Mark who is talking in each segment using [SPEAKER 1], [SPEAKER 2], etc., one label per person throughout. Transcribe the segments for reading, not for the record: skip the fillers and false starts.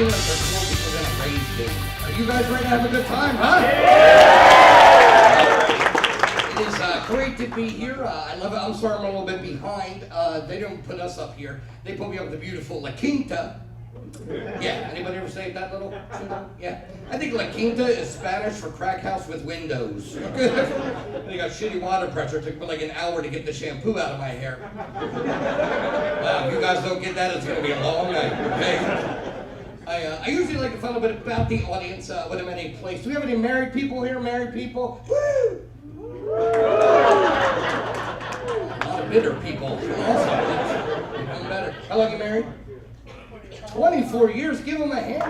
[SPEAKER 1] seem like there's more people than a raised baby. Are you guys ready to have a good time, huh? It is great to be here. I love it. I'm sorry I'm a little bit behind. They don't put us up here. They put me up at the beautiful La Quinta. Yeah, anybody ever say that little? Yeah. I think La Quinta is Spanish for crack house with windows. They got shitty water pressure. It took me like an hour to get the shampoo out of my hair. Wow, if you guys don't get that, it's going to be a long night, okay? I usually like to find a bit about the audience when I'm at a place. Do we have any married people here? Married people? Woo! A lot of bitter people. Awesome. Even better. How long are you married? 24 years. Give them a hand.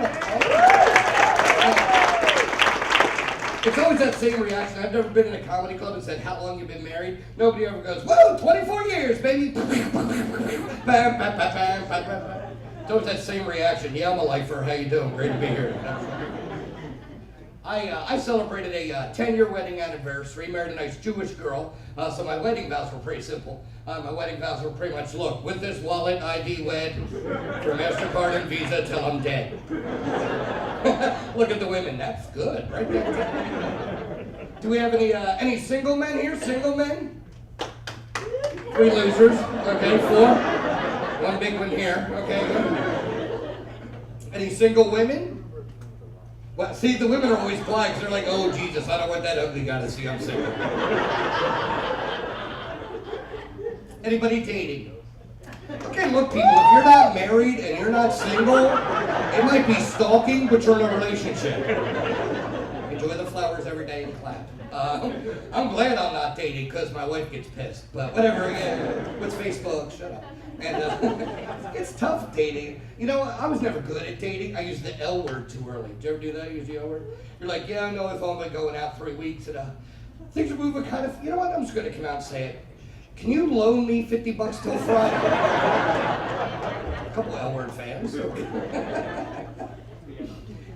[SPEAKER 1] It's always that same reaction. I've never been in a comedy club and said, how long you been married? Nobody ever goes, whoa, 24 years, baby. It's always that same reaction. Yeah, I'm a lifer. How you doing? Great to be here. I celebrated a 10-year wedding anniversary, married a nice Jewish girl, so my wedding vows were pretty simple. My wedding vows were pretty much, look, with this wallet, ID wed, for MasterCard and Visa till I'm dead. Look at the women, that's good, right there. Do we have any single men here? Single men? 3 losers, okay, 4. 1 big one here, okay. Any single women? Well, see, the women are always quiet because they're like, oh, Jesus, I don't want that ugly guy to see I'm single. Anybody dating? Okay, look, people, if you're not married and you're not single, it might be stalking, but you're in a relationship. Enjoy the flowers every day and clap. I'm glad I'm not dating because my wife gets pissed, but whatever, yeah. What's Facebook? Shut up. And it's tough dating. You know, I was never good at dating. I used the L word too early. Did you ever do that? Use the L word? You're like, yeah, I know if I'm only going out 3 weeks and things are moving kind of, you know what? I'm just going to come out and say it. Can you loan me $50 till Friday? A couple L word fans.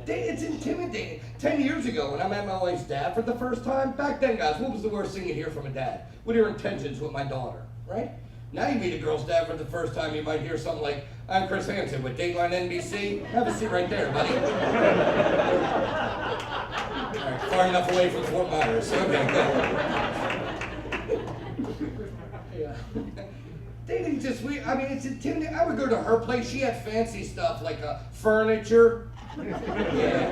[SPEAKER 1] It's intimidating. 10 years ago, when I met my wife's dad for the first time, back then, guys, what was the worst thing you'd hear from a dad? What are your intentions with my daughter, right? Now you meet a girl's dad for the first time, you might hear something like, I'm Chris Hansen with Dateline NBC. Have a seat right there, buddy. All right, far enough away from Fort Myers. Okay, good. Yeah. Dating just weird. I mean, it's intimidating. I would go to her place. She had fancy stuff like furniture. Yeah,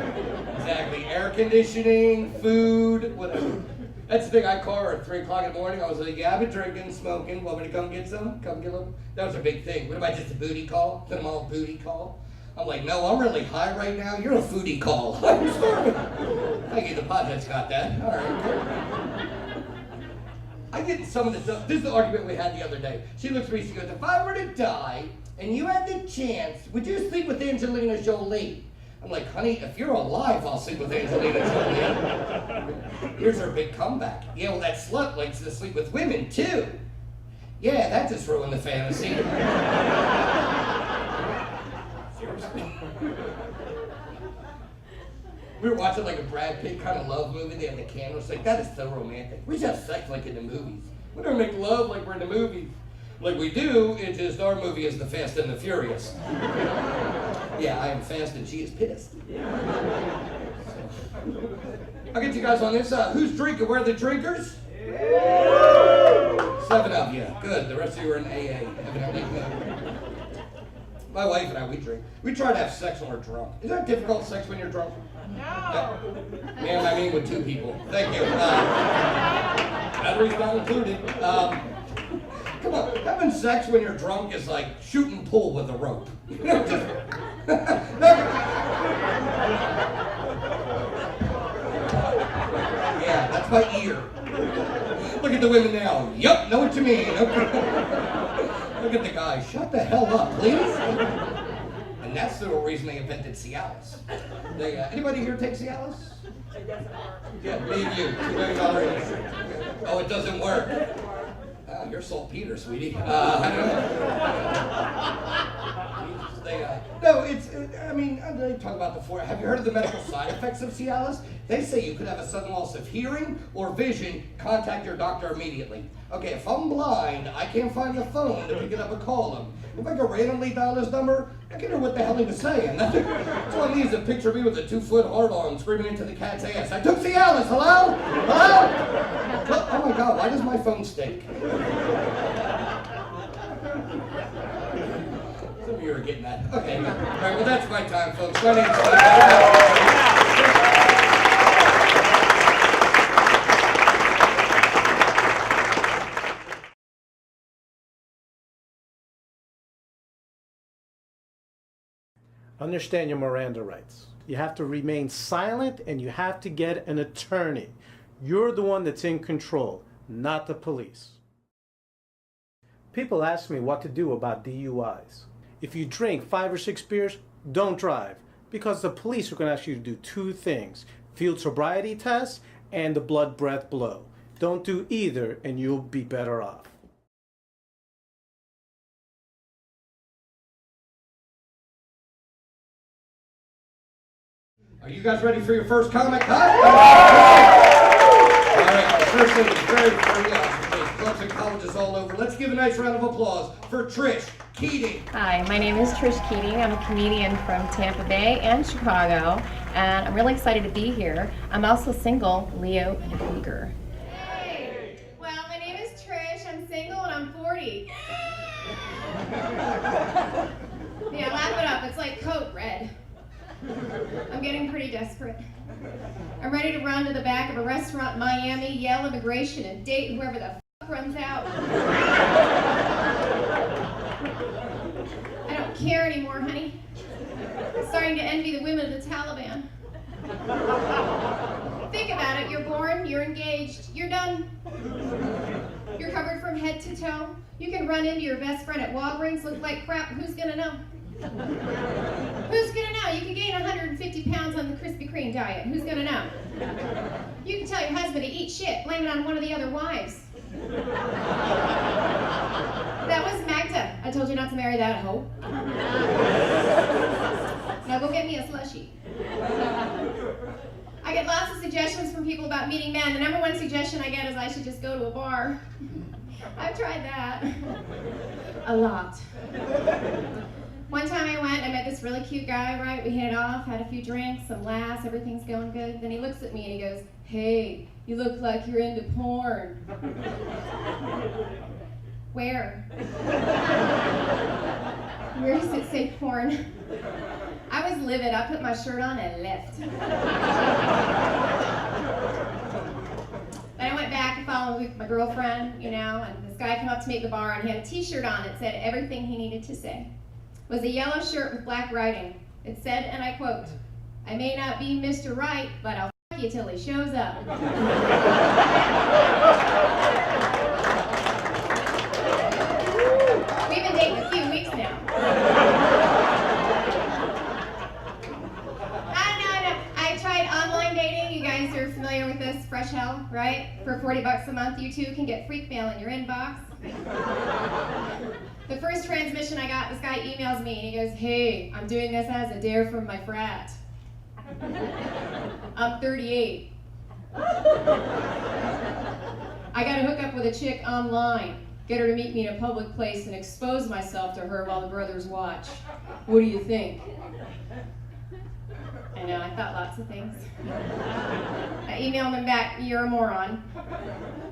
[SPEAKER 1] exactly. Air conditioning, food, whatever. That's the thing. I call her at 3 o'clock in the morning. I was like, yeah, I've been drinking, smoking. Want me to come get some? Come get them? That was a big thing. What am I, just a booty call? Send them all a booty call? I'm like, no, I'm really high right now. You're a foodie call. I'm sorry. Thank you. The podcast got that. All right, good. I get some of the stuff. This is the argument we had the other day. She looks at me, she goes, if I were to die and you had the chance, would you sleep with Angelina Jolie? I'm like, honey, if you're alive, I'll sleep with Angelina Jolie. Here's her big comeback. Yeah, well, that slut likes to sleep with women, too. Yeah, that just ruined the fantasy. Seriously. We were watching like a Brad Pitt kind of love movie. They had the candles. Like, that is so romantic. We just have sex like in the movies. We don't make love like we're in the movies. Like we do, it's just our movie is The Fast and the Furious. Yeah, I am fast and she is pissed. I'll get you guys on this. Who's drinking? Where are the drinkers? 7 of you. Good. The rest of you are in AA. Evidently. My wife and I, we drink. We try to have sex when we're drunk. Is that difficult, sex when you're drunk? No. Man, I mean with 2 people. Thank you. Batteries not included. Come on, having sex when you're drunk is like shooting pool with a rope. Yeah, that's my ear. Look at the women now. Yup, know what you mean. Look at the guys. Shut the hell up, please. And that's the reason they invented Cialis. Anybody here take Cialis? It doesn't work. Yeah, me and you. $2 million industry. Oh, it doesn't work. You're saltpeter, sweetie. I don't know. No, I mean, I'm going to talk about the four. Have you heard of the medical side effects of Cialis? They say you could have a sudden loss of hearing or vision. Contact your doctor immediately. Okay, if I'm blind, I can't find the phone to pick it up and call him. If I could randomly dial his number, I can hear what the hell he was saying. That's why he needs to picture me with a 2-foot hard-on screaming into the cat's ass. I took Cialis, hello? Hello? Oh my God, why does my phone stink? Some of you are getting that. Okay, all right, well that's my time, folks. My name's Steve.
[SPEAKER 2] Understand your Miranda rights. You have to remain silent and you have to get an attorney. You're the one that's in control, not the police. People ask me what to do about DUIs. If you drink 5 or 6 beers, don't drive, because the police are going to ask you to do 2 things: field sobriety test and the blood breath blow. Don't do either and you'll be better off.
[SPEAKER 1] Are you guys ready for your first comic? All right, the first thing is very clubs and colleges all over. Let's give a nice round of applause for Trish Keating.
[SPEAKER 3] Hi, my name is Trish Keating. I'm a comedian from Tampa Bay and Chicago, and I'm really excited to be here. I'm also single, Leo, and a cougar.
[SPEAKER 4] Hey! Well, my name is Trish. I'm single and I'm 40. Yeah, laugh it up. It's like Code Red. I'm getting pretty desperate. I'm ready to run to the back of a restaurant in Miami, yell immigration, and date whoever the f runs out. I don't care anymore, honey. I'm starting to envy the women of the Taliban. Think about it. You're born, you're engaged, you're done. You're covered from head to toe. You can run into your best friend at Walgreens, look like crap. Who's gonna know? Who's gonna know? You can gain 150 pounds on the Krispy Kreme diet. Who's gonna know? You can tell your husband to eat shit, blame it on one of the other wives. That was Magda. I told you not to marry that hoe. Now go get me a slushie. I get lots of suggestions from people about meeting men. The number one suggestion I get is I should just go to a bar. I've tried that. A lot. One time I went, I met this really cute guy, right? We hit it off, had a few drinks, some laughs, everything's going good. Then he looks at me and he goes, "Hey, you look like you're into porn." Where? Where does it say porn? I was livid. I put my shirt on and left. Then I went back and followed with my girlfriend, and this guy came up to me at the bar and he had a t-shirt on that said everything he needed to say. It was a yellow shirt with black writing. It said, and I quote, "I may not be Mr. Right, but I'll f*** you till he shows up." We've been dating a few weeks now. I tried online dating. You guys are familiar with this, Fresh Hell, right? For $40 a month, you too can get freak mail in your inbox. The first transmission I got, this guy emails me and he goes, "Hey, I'm doing this as a dare from my frat. I'm 38. I gotta hook up with a chick online, get her to meet me in a public place and expose myself to her while the brothers watch. What do you think?" I know, I thought lots of things. I emailed him back, "You're a moron.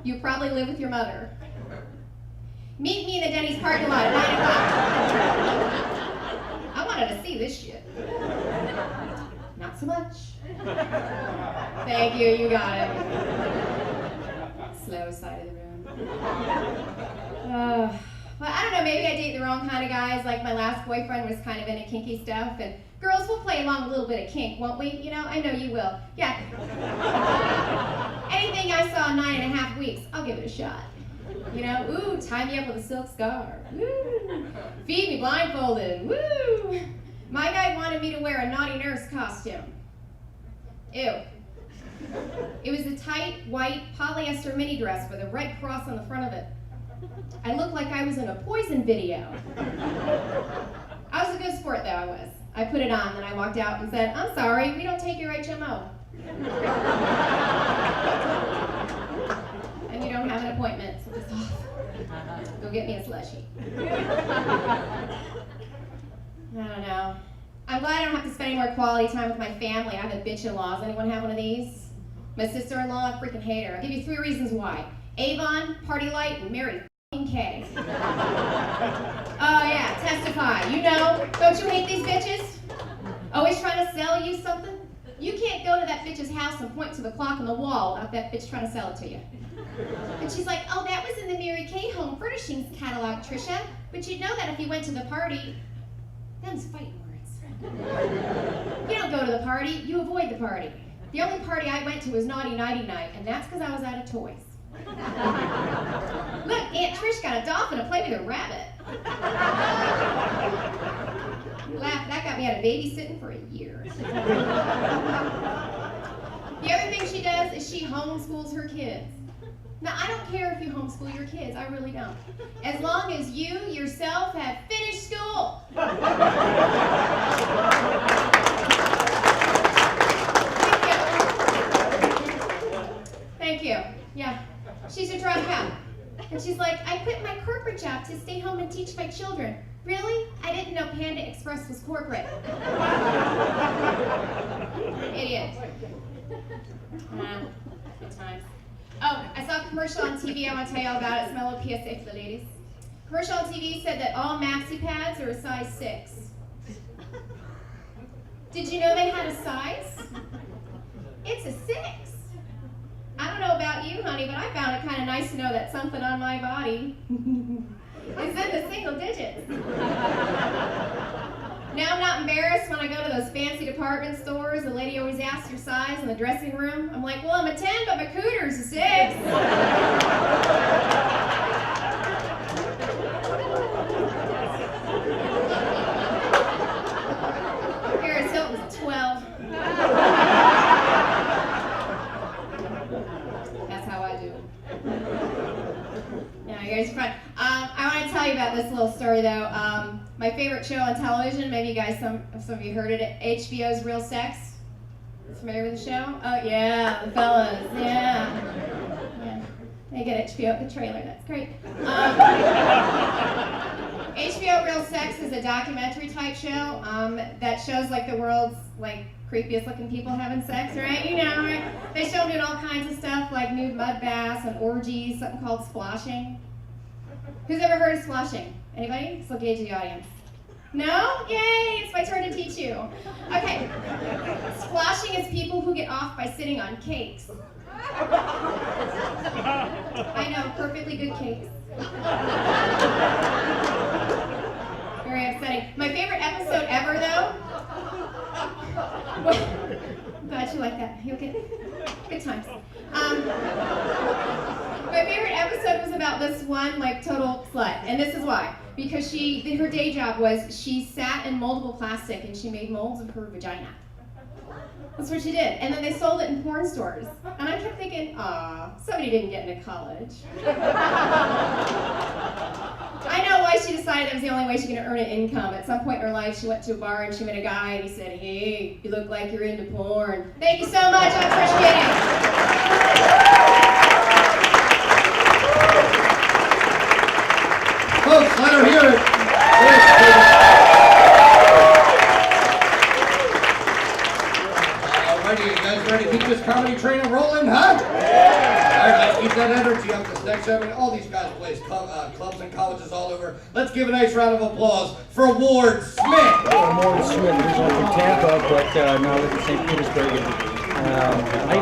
[SPEAKER 4] You probably live with your mother. Meet me in the Denny's parking lot at 9 o'clock. I wanted to see this shit. Not so much. Thank you, you got it. Slow side of the room. Well, I don't know, maybe I date the wrong kind of guys. Like my last boyfriend was kind of into kinky stuff, and girls will play along a little bit of kink, won't we? I know you will. Yeah. Anything I saw in 9.5 weeks, I'll give it a shot. Ooh, tie me up with a silk scarf. Woo. Feed me blindfolded. Woo. My guy wanted me to wear a naughty nurse costume. Ew. It was a tight, white, polyester mini dress with a red cross on the front of it. I looked like I was in a Poison video. I was a good sport, though, I was. I put it on, then I walked out and said, I'm sorry, we don't take your HMO. And you don't have an appointment, so just go get me a slushie. I don't know. I'm glad I don't have to spend any more quality time with my family. I have a bitch-in-laws. Anyone have one of these? My sister-in-law, I freaking hate her. I'll give you 3 reasons why. Avon, Party Light, and Mary K. Oh yeah, testify. You know, don't you hate these bitches? Always trying to sell you something? You can't go to that bitch's house and point to the clock on the wall without that bitch trying to sell it to you. And she's like, oh, that was in the Mary Kay Home Furnishings catalog, Trisha. But you'd know that if you went to the party. Them's fighting words. You don't go to the party, you avoid the party. The only party I went to was Naughty Nighty Night, and that's because I was out of toys. Look, Aunt Trish got a dolphin to play with a rabbit. Laugh, that got me out of babysitting for a year. The other thing she does is she homeschools her kids. Now, I don't care if you homeschool your kids, I really don't. As long as you, yourself, have finished school. Thank you. Yeah. She's a dropout. And she's like, I quit my corporate job to stay home and teach my children. Really? I didn't know Panda Express was corporate. Idiot. Good times. Oh, I saw a commercial on TV I want to tell you all about it. It's my little PSA for the ladies. Commercial on TV said that all maxi pads are a size 6. Did you know they had a size? It's a 6. I don't know about you, honey, but I found it kind of nice to know that something on my body is in the single digits. Now I'm not embarrassed when I go to those fancy department stores. The lady always asks your size in the dressing room. I'm like, well, I'm a 10, but my cooter's a 6. Paris Hilton's a 12. That's how I do it. Yeah, you guys are fun. I want to tell you about this little story, though. My favorite show on television, maybe you guys, some of you heard it, HBO's Real Sex. Familiar with the show? Oh, yeah, the fellas, yeah. They get HBO at the trailer, that's great. HBO Real Sex is a documentary type show that shows like the world's like creepiest looking people having sex, right? You know, right? They show them doing all kinds of stuff like nude mud baths and orgies, something called splashing. Who's ever heard of splashing? Anybody? This will gauge the audience. No? Yay! It's my turn to teach you. Okay. Splashing is people who get off by sitting on cakes. I know, perfectly good cakes. Very upsetting. My favorite episode ever, though. I'm glad you like that. You okay? Good times. My favorite episode was about this one, like, total slut. And this is why. Because her day job was she sat in moldable plastic and she made molds of her vagina. That's what she did. And then they sold it in porn stores. And I kept thinking, aw, somebody didn't get into college. I know why she decided that was the only way she could earn an income. At some point in her life, she went to a bar and she met a guy and he said, hey, you look like you're into porn. Thank you so much. I'm Trish Kidding.
[SPEAKER 1] Folks, let her hear it. Alrighty, you guys ready to keep this comedy train rolling, huh? Alright, let's keep that energy up this next segment. All these guys play clubs and colleges all over. Let's give a nice round of applause for Ward Smith.
[SPEAKER 5] I'm Ward Smith, originally from Tampa, but now I live in St. Petersburg. I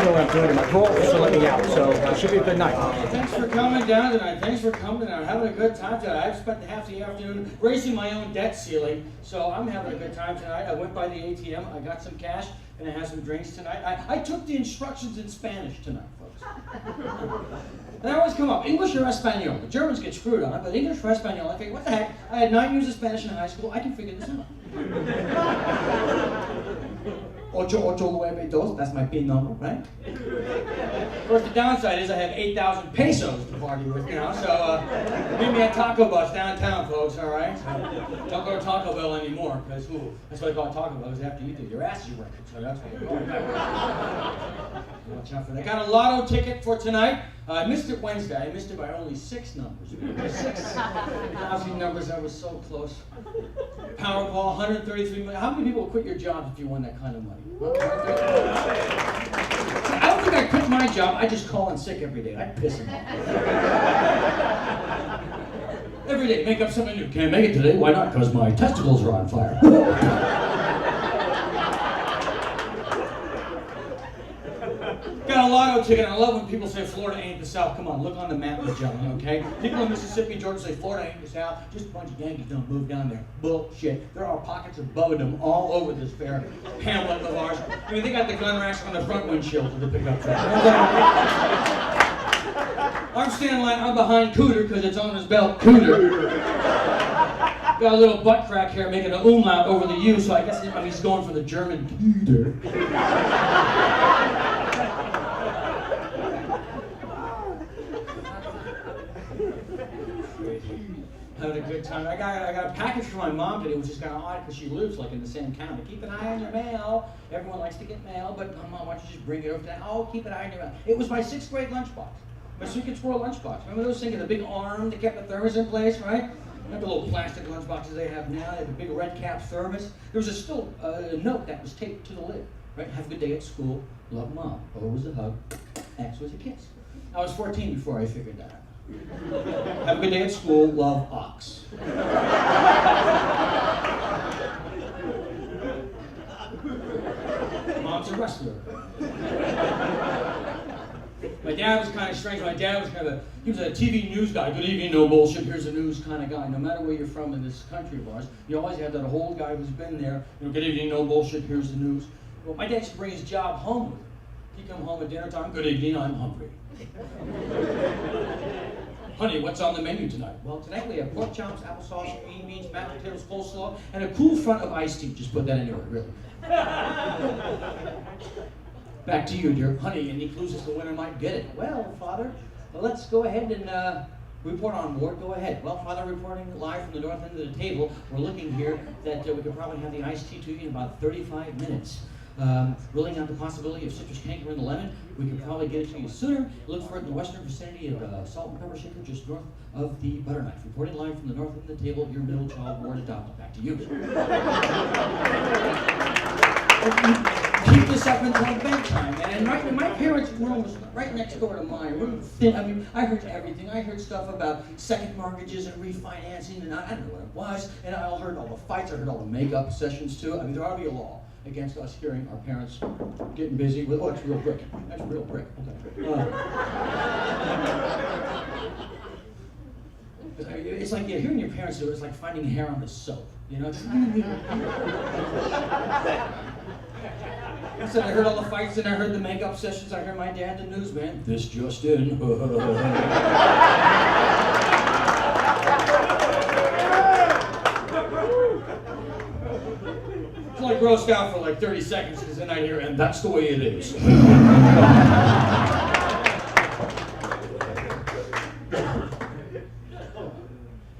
[SPEAKER 5] know what I'm doing in my parole officer let me out, so it should be a good night.
[SPEAKER 6] Thanks for coming down tonight. Thanks for coming tonight. Having a good time tonight. I've spent half the afternoon raising my own debt ceiling, so I'm having a good time tonight. I went by the ATM, I got some cash, and I had some drinks tonight. I took the instructions in Spanish tonight, folks. And I always come up, English or Espanol? The Germans get screwed on it, but English or Espanol, I figure, what the heck? I had 9 years of Spanish in high school, I can figure this out. 8892, that's my PIN number, right? course, the downside is I have 8,000 pesos to party with, you know, so meet me at Taco Bus downtown, folks, all right? So, don't go to Taco Bell anymore, because, that's why they call it Taco Bell, because after you do, your ass is working, so that's what we're going. Watch out for that. I got a lotto ticket for tonight. I missed it Wednesday. I missed it by only 6 numbers. 6 lousy numbers. I was so close. Powerball, 133 million. How many people would quit your job if you won that kind of money? I don't think I'd quit my job. I just call in sick every day. I'd piss them off. Every day, make up something new. Can't make it today. Why not? Because my testicles are on fire. Got a lotto ticket, and I love when people say Florida ain't the South. Come on, look on the map, gentlemen, okay? People in Mississippi and Georgia say Florida ain't the South. Just a bunch of Yankees don't move down there. Bullshit. There are pockets of Bowdom all over this fair hamlet of ours. I mean, they got the gun racks on the front windshield of the pickup truck. I'm standing like I'm behind Cooter because it's on his belt. Cooter. Got a little butt crack here making an umlaut over the U, so I guess he's going for the German Cooter. Having a good time. I got a package for my mom today, which is kind of odd because she lives like in the same county. Keep an eye on your mail. Everyone likes to get mail, but Mom, why don't you just bring it over to that? Oh, keep an eye on your mail. It was my 6th grade lunchbox. My Sweet Kids World lunchbox. Remember those things with the big arm that kept the thermos in place, right? Not the little plastic lunchboxes they have now. They have a big red cap thermos. There was still a note that was taped to the lid, right? Have a good day at school. Love, Mom. O was a hug. X was a kiss. I was 14 before I figured that out. Have a good day at school. Love, Ox. Mom's a wrestler. My dad was kind of strange. My dad was he was a TV news guy. Good evening, no bullshit, here's the news kind of guy. No matter where you're from in this country of ours, you always have that old guy who's been there. You know, good evening, no bullshit, here's the news. Well, my dad used to bring his job home with him. He'd come home at dinner time. Good evening, I'm hungry. Honey, what's on the menu tonight? Well, tonight we have pork chops, applesauce, green beans, mashed potatoes, coleslaw, and a cool front of iced tea. Just put that anywhere, really. Back to you, dear. Honey, any clues as to when I might get it? Well, Father, let's go ahead and report on board. Go ahead. Well, Father, reporting live from the north end of the table. We're looking here that we could probably have the iced tea to you in about 35 minutes. Ruling out the possibility of citrus canker in the lemon, we could probably get it to you sooner. Look for it in the western vicinity of Salt and Pepper Shaker, just north of the butter knife. Reporting live from the north end of the table, your middle child, ward adopted. Back to you. Keep this up until bedtime. And my parents' room was right next door to mine. Really thin. I mean, I heard everything. I heard stuff about second mortgages and refinancing, and I don't know what it was. And I heard all the fights. I heard all the makeup sessions too. I mean, there ought to be a law against us hearing our parents getting busy with, oh, that's real brick. That's real brick. Okay. It's like hearing your parents do it. It's like finding hair on the soap. You know. I said I heard all the fights and I heard the makeup sessions. I heard my dad, the newsman. This just in. It's like grossed out for like 30 seconds because then I hear, and that's the way it is.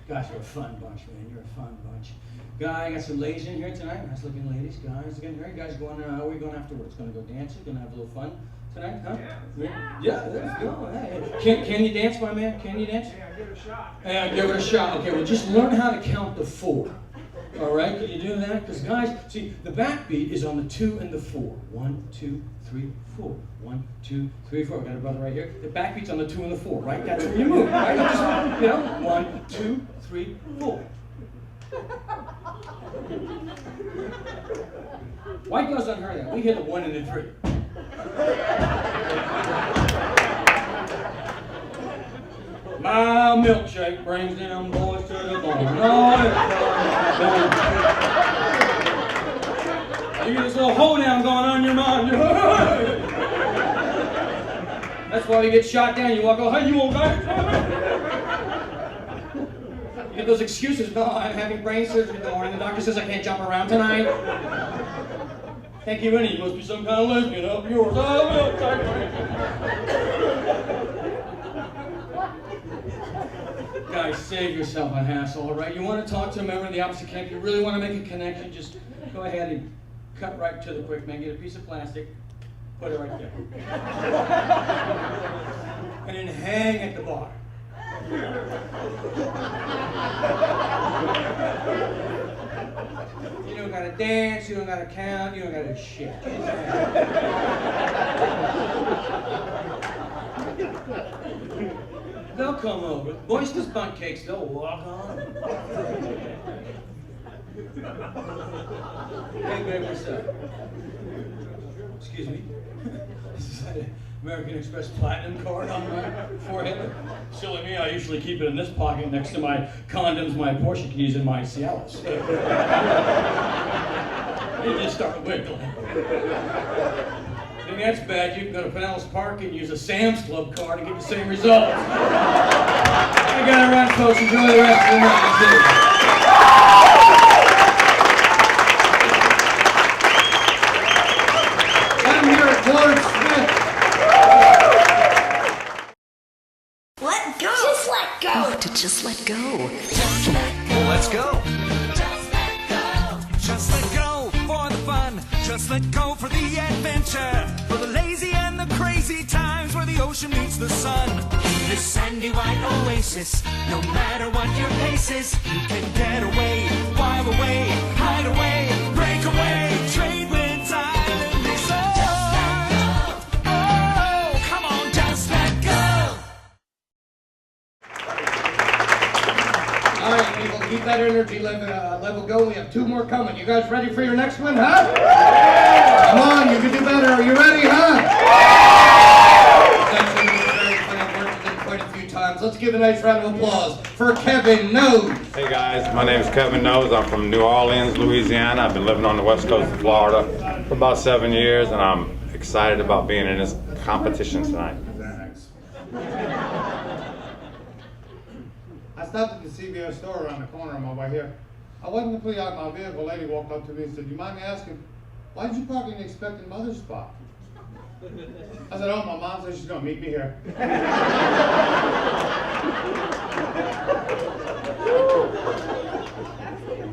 [SPEAKER 6] Gosh, you're a fun bunch, man. You're a fun bunch. I got some ladies in here tonight. Nice looking ladies. Guys, again, here. You guys going, where are you going afterwards? Going to go dancing? Going to have a little fun tonight, huh? Yeah, let's go. Hey. Can you dance, my man? Can you dance?
[SPEAKER 7] Yeah, give it a shot.
[SPEAKER 6] Yeah, give it a shot. Okay, well, just learn how to count to 4. All right, can you do that? Because guys, see, the backbeat is on the 2 and the 4. 1, 2, 3, 4. 1, 2, 3, 4. Got a brother right here. The backbeat's on the 2 and the 4, right? That's where you move, right? Just, 1, 2, 3, 4. White girls don't hear that. We hit a 1 and a 3. My milkshake brings them boys to the barn. You get this little hoedown going on in your mind. That's why you get shot down. You walk, oh, hey, you old guy. You get those excuses. No, I'm having brain surgery in the morning. The doctor says I can't jump around tonight. Thank you, Winnie. You must be some kind of lesbian up yours. Oh, milkshake. save yourself a hassle, all right? You want to talk to a member of the opposite camp, you really want to make a connection, just go ahead and cut right to the quick, man. Get a piece of plastic, put it right there. And then hang at the bar. You don't gotta dance, you don't gotta count, you don't gotta do shit. They'll come over. Boisterous bun cakes, they'll walk on. Hey, babe, what's up? Excuse me? Is that an American Express Platinum card on my forehead? Silly me, I usually keep it in this pocket next to my condoms my Porsche keys and my Cialis. You just start wiggling. Think that's bad, you can go to Pinellas Park and use a Sam's Club card and get the same results. I gotta run, folks. Enjoy the rest of the night. I'm here at Lord Smith.
[SPEAKER 7] Let go. Just let go. Oh, to just let go.
[SPEAKER 8] Let's go. Just let go. Just let go for the fun. Just let go for the adventure. For the lazy and the crazy times where the ocean meets the sun. This sandy white oasis. No matter what your pace is, you can get away, while away, hide away, break away, trade winds, island resort. Just let go. Oh, come on, just let go.
[SPEAKER 1] All right, people, keep that energy level going. We have 2 more coming. You guys ready for your next one, huh? Come on, you can do better. Are you ready, huh? Quite a few times. Let's give a nice round of applause for Kevin Nose.
[SPEAKER 9] Hey guys, my name is Kevin Nose. I'm from New Orleans, Louisiana. I've been living on the west coast of Florida for about 7 years, and I'm excited about being in this competition tonight.
[SPEAKER 10] I stopped at the CVS store around the corner on my way here. I wasn't completely out of my vehicle. A lady walked up to me and said, "You mind me asking, why did you park in the expected mother spot?" I said, "Oh, my mom said she's going to meet me here."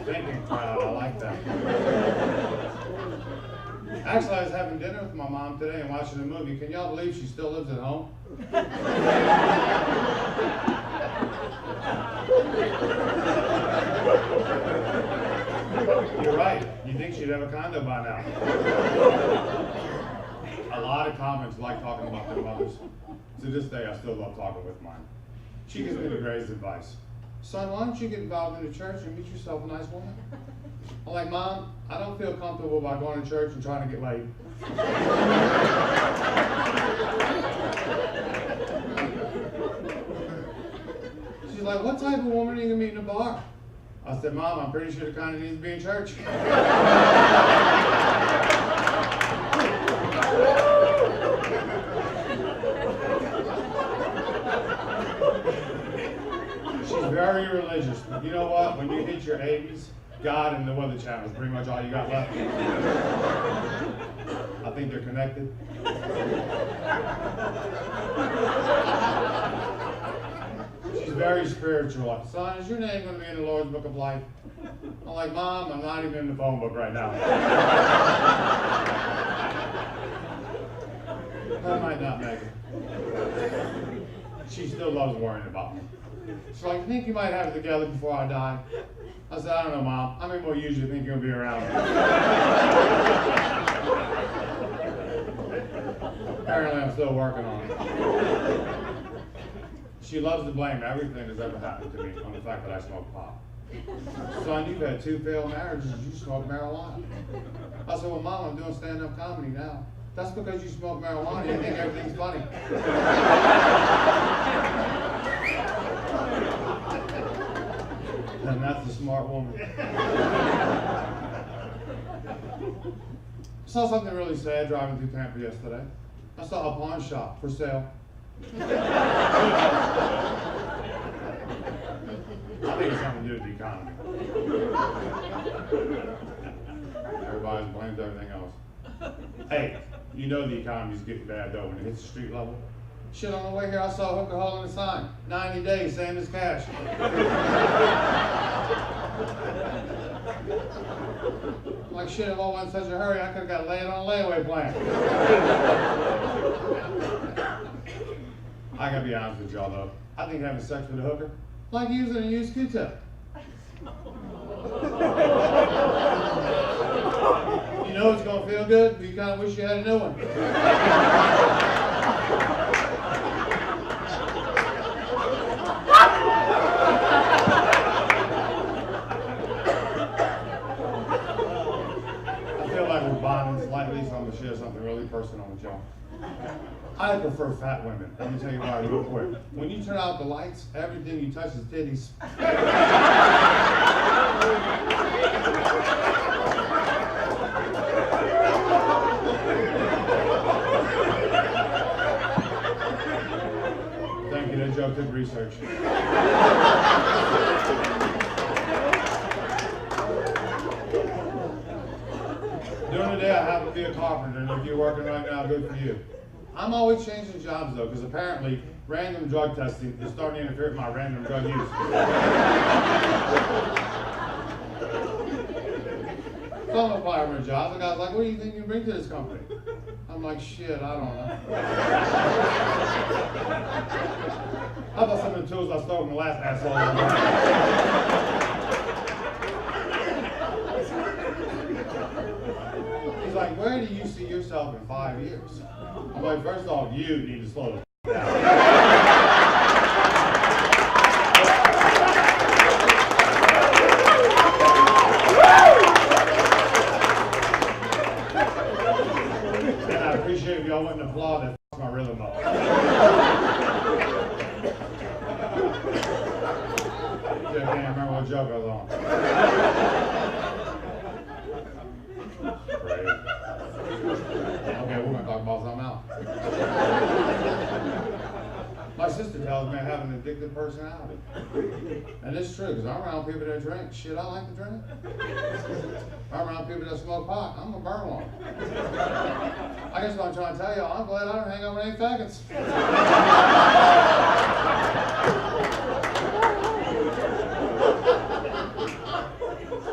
[SPEAKER 10] Thinking crowd, I like that. Actually, I was having dinner with my mom today and watching a movie. Can y'all believe she still lives at home? You're right. You'd think she'd have a condo by now. A lot of comments like talking about their mothers. To this day, I still love talking with mine. She gives me the greatest advice. "Son, why don't you get involved in the church and meet yourself a nice woman?" I'm like, "Mom, I don't feel comfortable by going to church and trying to get laid." She's like, "What type of woman are you going to meet in a bar?" I said, "Mom, I'm pretty sure the kind of needs to be in church." She's very religious, but you know what? When you hit your 80s, God and the Weather Channel is pretty much all you got left. I think they're connected. She's very spiritual. Like, "Son, is your name going to be in the Lord's Book of Life?" I'm like, "Mom, I'm not even in the phone book right now." I might not make it. She still loves worrying about me. She's like, "I think you might have it together before I die." I said, "I don't know, Mom. How many more years do you think you're going to be around?" Apparently, I'm still working on it. She loves to blame everything that's ever happened to me on the fact that I smoke pot. "Son, you've had 2 failed marriages and you smoke marijuana." I said, "Well, Mom, I'm doing stand-up comedy now." "That's because you smoke marijuana, you think everything's funny." And that's a smart woman. Saw something really sad driving through Tampa yesterday. I saw a pawn shop for sale. I think it's something to do with the economy. Everybody blames everything else. Hey, you know the economy's getting bad though when it hits the street level. Shit, on the way here, I saw a hooker holding a sign. 90 days, same as cash. Like shit, if I wasn't in such a hurry, I could have got laid on a layaway plan. I gotta be honest with y'all though. I think having sex with a hooker, like using a used Q-tip. You know it's gonna feel good, but you kinda wish you had a new one. I feel like we're bonding slightly, so I'm gonna share something really personal with y'all. I prefer fat women. Let me tell you why real quick. When you turn out the lights, everything you touch is titties. Thank you, that joke took research. During the day, I happen to be a carpenter, and if you're working right now, good for you. I'm always changing jobs though, because apparently random drug testing is starting to interfere with my random drug use. So I'm applying for a job. The guy's like, what do you think you bring to this company? I'm like, shit, I don't know. How about some of the tools I stole from the last asshole? He's like, where do you see yourself in 5 years? I'm like, first off, you need to slow the down. And I appreciate if y'all wouldn't applaud that my rhythm up. I can't remember what joke I was on. Okay, we're gonna talk about something else. My sister tells me I have an addictive personality. And it's true, because I'm around people that drink. Shit, I like to drink. I'm around people that smoke pot. I'm gonna burn one. I guess what I'm trying to tell y'all, I'm glad I don't hang out with any faggots.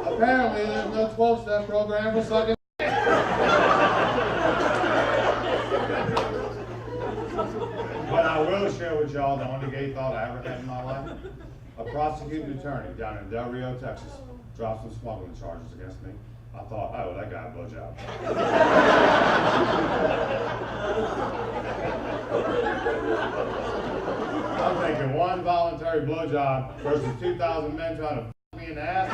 [SPEAKER 10] Apparently, there's no 12-step program for sucking. But I will share with y'all the only gay thought I ever had in my life. A prosecuting attorney down in Del Rio, Texas, dropped some smuggling charges against me. I thought, oh, that guy a blowjob. I'm thinking one voluntary blowjob versus 2,000 men trying to f me in the ass.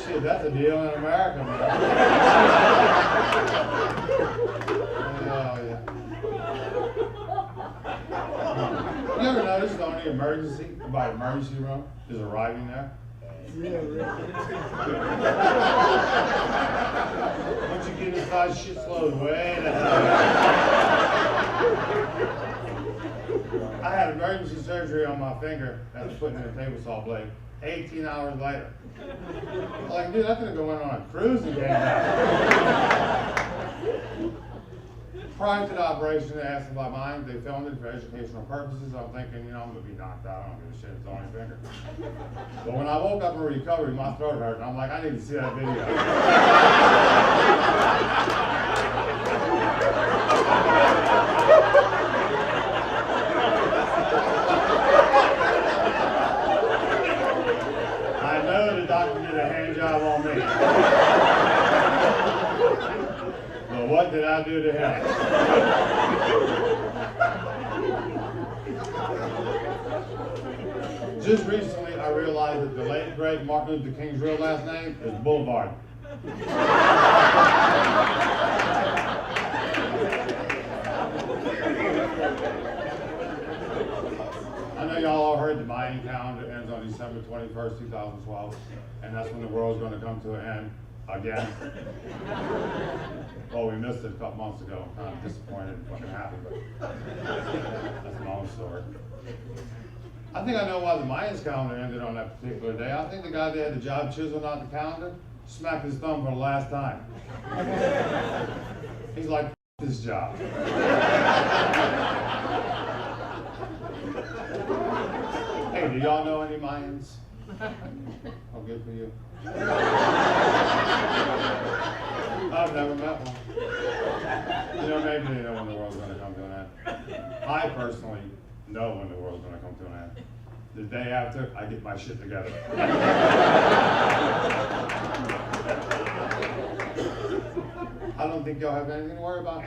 [SPEAKER 10] Shit, that's a deal in America, man. Oh, yeah. You ever notice the only emergency about emergency room is arriving there? Once you get inside, shit slows way the hell down. I had emergency surgery on my finger that was put in a table saw blade 18 hours later. Like, dude, I could have gone on a cruise and came back. Prior to the operation, they asked about mine. They filmed it for educational purposes. I'm thinking, you know, I'm going to be knocked out. I don't give a shit. It's only a finger. But when I woke up in recovery, my throat hurt. And I'm like, I need to see that video. I know the doctor did a hand job on me. But what did I do to him? Just recently, I realized that the late great Martin Luther King's real last name is Boulevard. I know y'all all heard the Mayan calendar ends on December 21st, 2012, and that's when the world's going to come to an end again. Well, we missed it a couple months ago. I'm kind of disappointed and fucking happy, but that's my own story. I think I know why the Mayans calendar ended on that particular day. I think the guy that had the job chiseling out the calendar smacked his thumb for the last time. He's like, F this job. Hey, do y'all know any Mayans? Oh, good for you. I've never met one. You know, maybe they know when the world's going to come to an end. I personally know when the world's going to come to an end. The day after, I get my shit together. I don't think y'all have anything to worry about.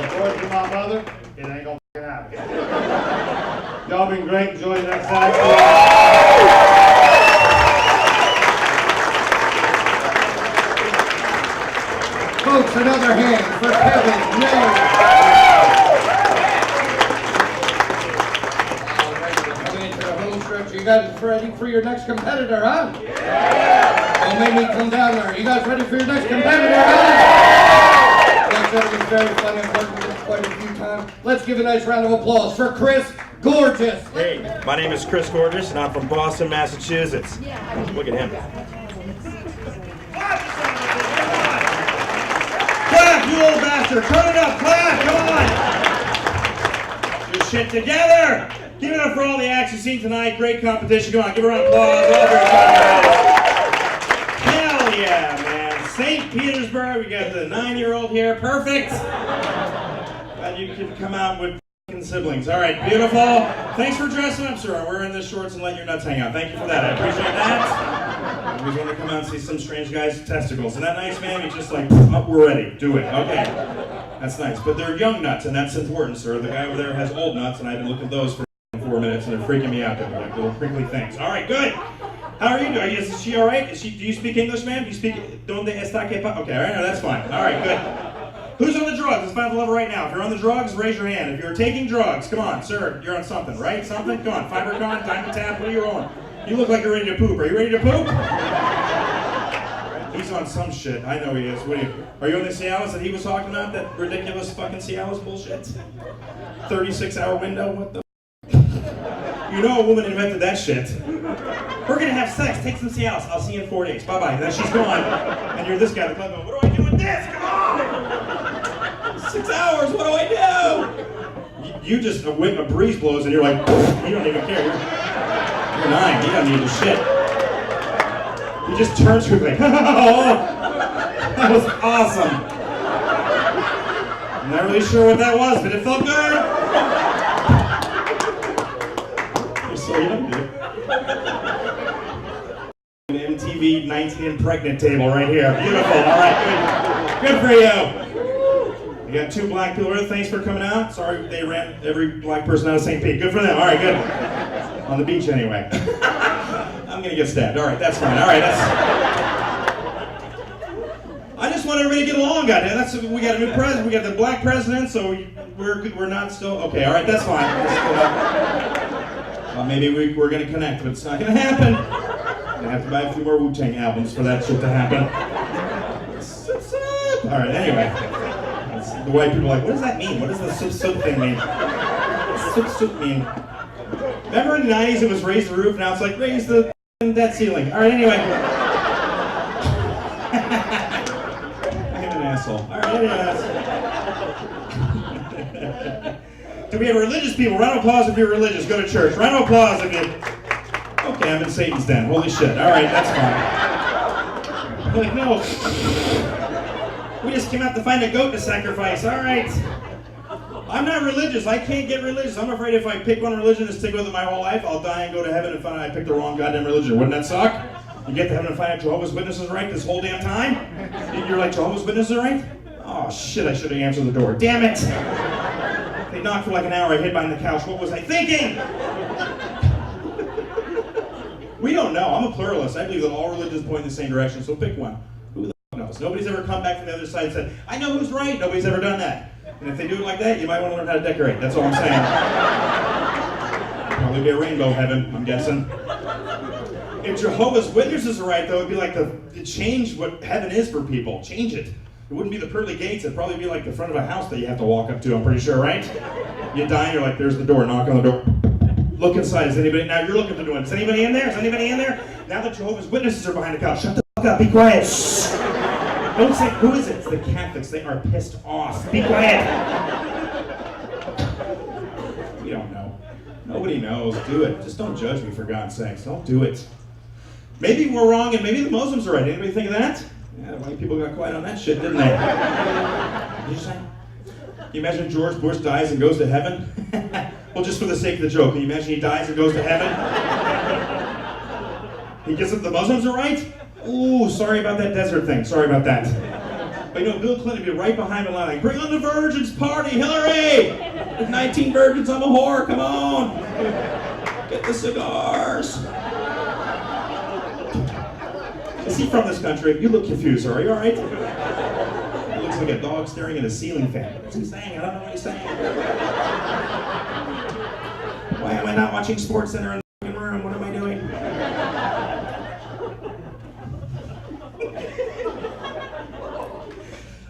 [SPEAKER 10] According to my mother, it ain't gonna f***ing happen. Y'all been great. Enjoy the next act.
[SPEAKER 1] Folks, another hand for Kevin May. Coming into the home stretch. You guys ready for your next competitor, huh? Yeah. Don't make me come down there. You guys ready for your next competitor, huh? Like I said, it was very funny. I've worked with him quite a few times. Let's give a nice round of applause for Chris Gorgeous.
[SPEAKER 11] Hey, my name is Chris Gorgeous, and I'm from Boston, Massachusetts. Look at him.
[SPEAKER 12] Clap, you old bastard! Turn it up! Clap! Come on! Your shit together! Give it up for all the acts you've seen tonight. Great competition. Come on, give a round of applause. All very fun. Hell yeah, man. St. Petersburg, we got the 9-year-old here. Perfect. Glad you could come out with f***ing siblings. All right, beautiful. Thanks for dressing up, sir. I'm wearing the shorts and letting your nuts hang out. Thank you for that. I appreciate that. I always want to come out and see some strange guy's testicles. And that nice man, he's just like, oh, we're ready. Do it. Okay. That's nice. But they're young nuts, and that's important, sir. The guy over there has old nuts, and I've been looking at those for 4 minutes, and they're freaking me out. They're like little crinkly things. All right, good. How are you doing? Is she all right? Do you speak English, ma'am? Do you speak? Donde está que pa? Okay, all right, no, that's fine. All right, good. Who's on the drugs? Let's find the level right now. If you're on the drugs, raise your hand. If you're taking drugs, come on, sir. You're on something, right? Something? Come on. Fibercon, Dimetap, what are you on? You look like you're ready to poop. Are you ready to poop? He's on some shit. I know he is. What are you on the Cialis that he was talking about? That ridiculous fucking Cialis bullshit? 36-hour window? What the? You know a woman invented that shit. We're gonna have sex. Take some Cialis. I'll see you in 4 days. Bye-bye. Then she's gone. And you're this guy. The club going, what do I do with this? Come on! 6 hours. What do I do? You just, a breeze blows and you're like, you don't even care. You're 9. You don't need the shit. He just turns to you like, oh, that was awesome. I'm not really sure what that was, but it felt good. You're so young, dude. An MTV 19 and pregnant table right here. Beautiful. All right, good. Good for you. You got 2 black people here. Thanks for coming out. Sorry they ran every black person out of St. Pete. Good for them. All right, good. On the beach anyway. I'm gonna get stabbed. All right, that's fine. All right, that's. I just want everybody to get along, goddamn. We got a new president. We got the black president, so we're not still okay. All right, that's fine. Well, maybe we're gonna connect, but it's not gonna happen. I'm gonna have to buy a few more Wu-Tang albums for that shit to happen. All right, anyway. The white people are like, what does that mean? What does the soup thing mean? What does soup mean? Remember in the 90s it was raise the roof, now it's like raise the debt ceiling. All right, anyway. I'm an asshole. All right, anyway. Do we have religious people? Round of applause if you're religious. Go to church. Round of applause if you... Okay, I'm in Satan's den. Holy shit. All right, that's fine. Like, no. We just came out to find a goat to sacrifice. All right. I'm not religious. I can't get religious. I'm afraid if I pick one religion and stick with it my whole life, I'll die and go to heaven and find out I picked the wrong goddamn religion. Wouldn't that suck? You get to heaven and find out Jehovah's Witnesses right this whole damn time? You're like, Jehovah's Witnesses right? Oh shit, I should have answered the door. Damn it! They knocked for like an hour. I hid behind the couch. What was I thinking? We don't know. I'm a pluralist. I believe that all religions point in the same direction, so pick one. Who the fuck knows? Nobody's ever come back from the other side and said, I know who's right. Nobody's ever done that. And if they do it like that, you might want to learn how to decorate. That's all I'm saying. Probably be a rainbow heaven, I'm guessing. If Jehovah's Witnesses are right, though, it'd be like to change what heaven is for people. Change it. It wouldn't be the pearly gates. It'd probably be like the front of a house that you have to walk up to, I'm pretty sure, right? You die and you're like, there's the door. Knock on the door. Look inside. Is anybody? Now you're looking through the window. Is anybody in there? Is anybody in there? Now that Jehovah's Witnesses are behind the couch, shut the fuck up. Be quiet. Shh. Don't say, who is it? It's the Catholics. They are pissed off. Be quiet. We don't know. Nobody knows. Do it. Just don't judge me, for God's sakes. Don't do it. Maybe we're wrong and maybe the Muslims are right. Anybody think of that? Yeah, the white people got quiet on that shit, didn't they? What did you say? Can you imagine George Bush dies and goes to heaven? Well, just for the sake of the joke, can you imagine he dies and goes to heaven? He gets it, the Muslims are right? Ooh, sorry about that desert thing. Sorry about that. But you know, Bill Clinton would be right behind the line, like, bring on the virgins party, Hillary! There's 19 virgins, I'm a whore, come on! Get the cigars! Is he from this country? You look confused, are you alright? He looks like a dog staring at a ceiling fan. What's he saying? I don't know what he's saying. Why am I not watching SportsCenter in the room? What am I doing?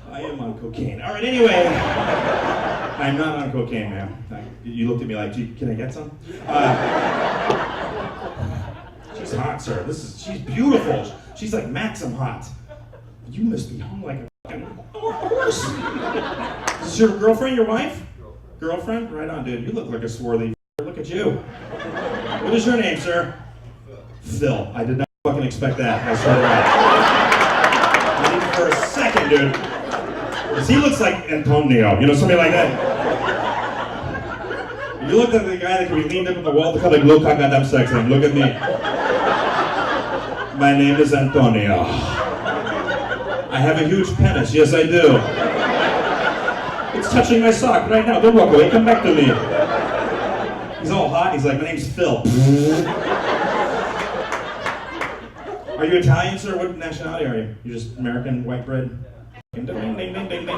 [SPEAKER 12] I am on cocaine. Alright, anyway. I'm not on cocaine, man. You looked at me like, can I get some? She's hot, sir. She's beautiful. She's like Maxim hot. You must be hung like a fucking horse. Is this your girlfriend, your wife? Girlfriend? Right on, dude. You look like a swarthy. Look at you. What is your name, sir? Phil. I did not fucking expect that. I swear to God. Not even for a second, dude. Because he looks like Antonio. You know, somebody like that. You look like the guy that can be leaned up on the wall to come like, look how goddamn sexy. Look at me. My name is Antonio. I have a huge penis. Yes, I do. It's touching my sock right now. Don't walk away. Come back to me. He's all hot. He's like, my name's Phil. Are you Italian, sir? What nationality are you? You're just American, white bread? Ding, ding, ding, ding, ding, ding.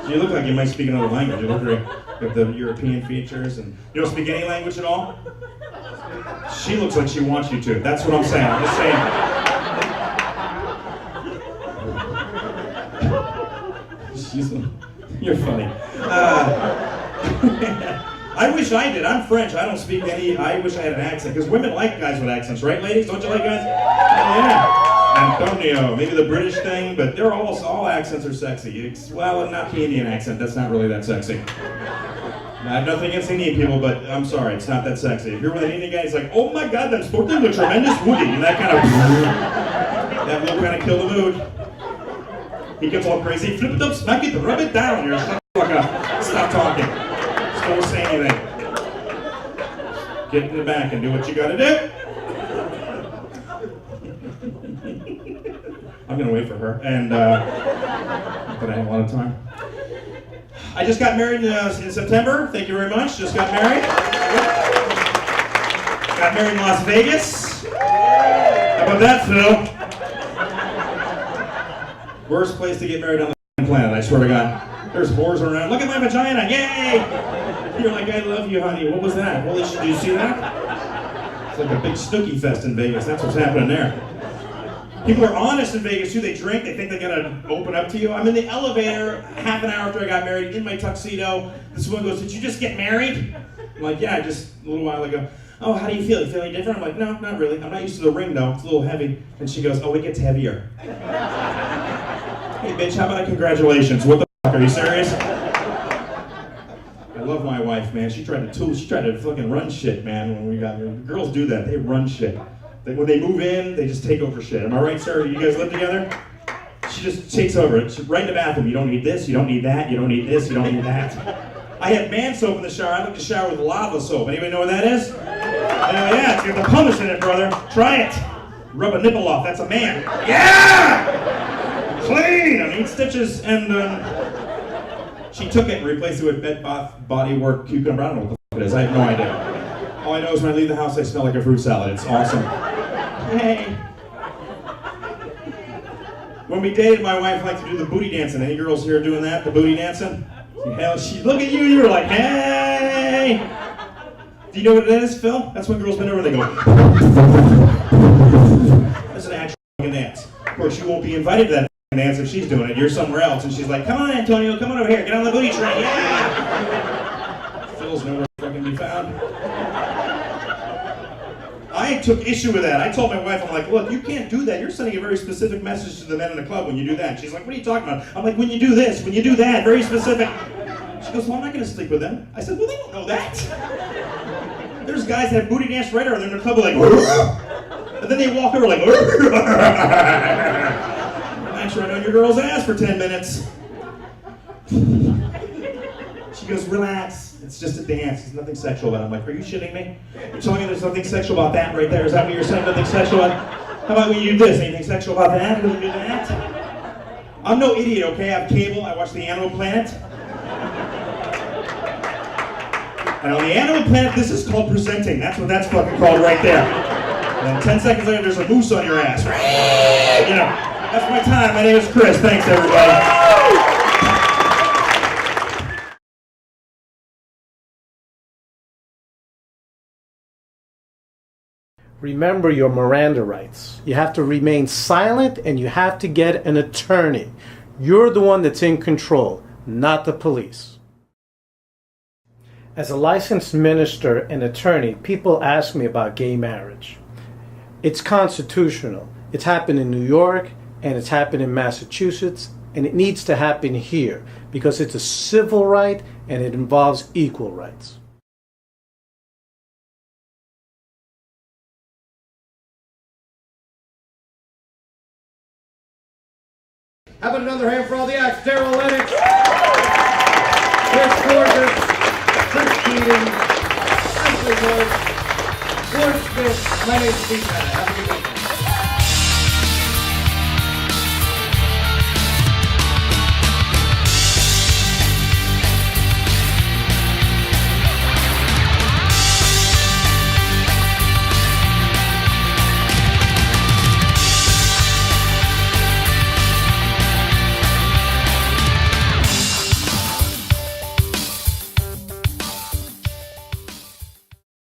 [SPEAKER 12] You look like you might speak another language. You look like you have the European features, and you don't speak any language at all? She looks like she wants you to. That's what I'm saying. I'm just saying. You're funny. I wish I did. I'm French. I don't speak any. I wish I had an accent, because women like guys with accents, right, ladies? Don't you like guys? Yeah. Antonio, maybe the British thing, but they're almost all accents are sexy. Well, not the Indian accent. That's not really that sexy. I have nothing against Indian people, but I'm sorry, it's not that sexy. If you're with an Indian guy, he's like, oh my God, that's sporting a tremendous Woody, and that will kind of kill the mood. He gets all crazy, flip it up, smack it, rub it down. You're shut the fuck up. Stop talking. Just don't say anything. Get in the back and do what you gotta do. I'm gonna wait for her, and but I have a lot of time. I just got married in September. Thank you very much. Just got married. Got married in Las Vegas. How about that, Phil? Worst place to get married on the planet, I swear to God. There's whores around. Look at my vagina. Yay! You're like, I love you, honey. What was that? Holy shit, did you see that? It's like a big snooki fest in Vegas. That's what's happening there. People are honest in Vegas too. They drink. They think they're gonna open up to you. I'm in the elevator half an hour after I got married in my tuxedo. This woman goes, "Did you just get married?" I'm like, "Yeah, just a little while ago." "Oh, how do you feel? You feel any different?" I'm like, "No, not really. I'm not used to the ring though. It's a little heavy." And she goes, "Oh, it gets heavier." Hey, bitch, how about a congratulations? What the fuck? Are you serious? I love my wife, man. She tried to fucking run shit, man. When we got married, girls do that. They run shit. When they move in, they just take over shit. Am I right, sir? You guys live together? She just takes over. She's right in the bathroom. You don't need this, you don't need that, you don't need this, you don't need that. I had man soap in the shower. I like to shower with lava soap. Anybody know what that is? Yeah, it's got the pumice in it, brother. Try it. Rub a nipple off. That's a man. Yeah! Clean! I need stitches. And she took it and replaced it with Bed Bath Body Work cucumber. I don't know what the fuck it is. I have no idea. All I know is when I leave the house, I smell like a fruit salad. It's awesome. Hey. When we dated, my wife liked to do the booty dancing. Any girls here doing that? The booty dancing? Hell, she look at you. You were like, hey. Do you know what it is, Phil? That's when girls bend over and they go. That's an actual dance. Of course, you won't be invited to that dance if she's doing it. You're somewhere else, and she's like, come on, Antonio, come on over here. Get on the booty train. Yeah. was nowhere fucking be found. I took issue with that. I told my wife, I'm like, look, you can't do that. You're sending a very specific message to the men in the club when you do that. And she's like, what are you talking about? I'm like, when you do this, when you do that, very specific. She goes, well, I'm not going to sleep with them. I said, well, they don't know that. There's guys that have booty dance radar and they're in the club like, and then they walk over like, I'm trying on your girl's ass for 10 minutes. She goes, relax. It's just a dance. There's nothing sexual about it. I'm like, are you shitting me? You're telling me there's nothing sexual about that right there? Is that what you're saying? Nothing sexual about? How about when you do this? Anything sexual about that? When you do that? I'm no idiot, okay? I have cable. I watch the Animal Planet. And on the Animal Planet, this is called presenting. That's what that's fucking called right there. And then 10 seconds later, there's a moose on your ass. You know, that's my time. My name is Chris. Thanks, everybody.
[SPEAKER 2] Remember your Miranda rights. You have to remain silent and you have to get an attorney. You're the one that's in control, not the police. As a licensed minister and attorney, people ask me about gay marriage. It's constitutional. It's happened in New York and it's happened in Massachusetts, and it needs to happen here because it's a civil right and it involves equal rights.
[SPEAKER 1] How about another hand for all the acts? Daryl Lennox, Chris Gorgeous, Chris Keating, Ashley Woods, George Smith. My name's Steve Bennett. Have a good weekend.